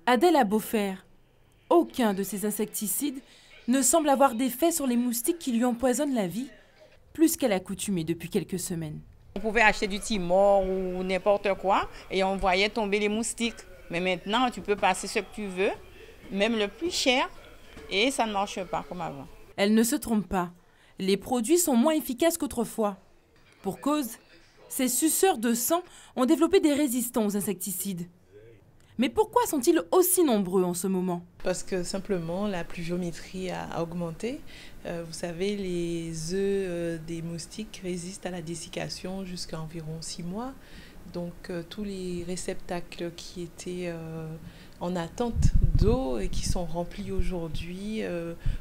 Adèle a beau faire, aucun de ces insecticides ne semble avoir d'effet sur les moustiques qui lui empoisonnent la vie, plus qu'à l'accoutumée depuis quelques semaines. On pouvait acheter du timor ou n'importe quoi et on voyait tomber les moustiques. Mais maintenant, tu peux passer ce que tu veux, même le plus cher, et ça ne marche pas comme avant. Elle ne se trompe pas, les produits sont moins efficaces qu'autrefois. Pour cause, ces suceurs de sang ont développé des résistants aux insecticides. Mais pourquoi sont-ils aussi nombreux en ce moment? Parce que simplement la pluviométrie a augmenté. Vous savez, les œufs des moustiques résistent à la dessiccation jusqu'à environ 6 mois. Donc tous les réceptacles qui étaient en attente d'eau et qui sont remplis aujourd'hui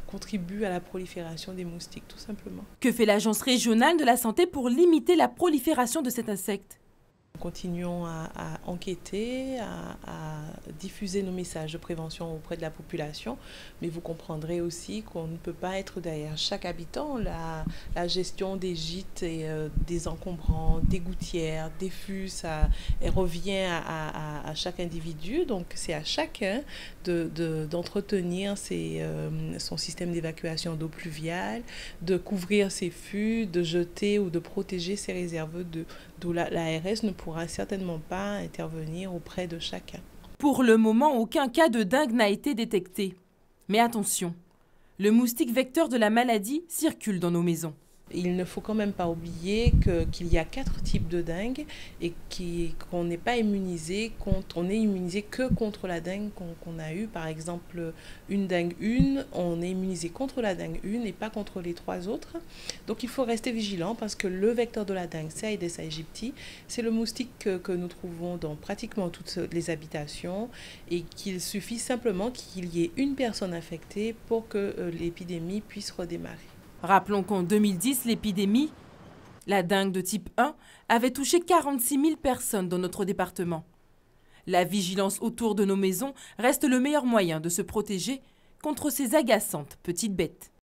contribuent à la prolifération des moustiques, tout simplement. Que fait l'Agence régionale de la santé pour limiter la prolifération de cet insecte? Continuons à enquêter, à diffuser nos messages de prévention auprès de la population, mais vous comprendrez aussi qu'on ne peut pas être derrière chaque habitant. La gestion des gîtes et des encombrants, des gouttières, des fûts, elle revient à chaque individu, donc c'est à chacun d'entretenir son système d'évacuation d'eau pluviale, de couvrir ses fûts, de jeter ou de protéger ses réserves d'eau. L'ARS ne pourra certainement pas intervenir auprès de chacun. Pour le moment, aucun cas de dengue n'a été détecté. Mais attention, le moustique vecteur de la maladie circule dans nos maisons. Il ne faut quand même pas oublier qu'il y a 4 types de dengue et qu'on n'est pas immunisé contre, on est immunisé que contre la dengue qu'on a eue. Par exemple, une dengue 1, on est immunisé contre la dengue 1 et pas contre les 3 autres. Donc il faut rester vigilant parce que le vecteur de la dengue, c'est Aedes aegypti. C'est le moustique que nous trouvons dans pratiquement toutes les habitations et qu'il suffit simplement qu'il y ait une personne infectée pour que l'épidémie puisse redémarrer. Rappelons qu'en 2010, l'épidémie, la dengue de type 1, avait touché 46 000 personnes dans notre département. La vigilance autour de nos maisons reste le meilleur moyen de se protéger contre ces agaçantes petites bêtes.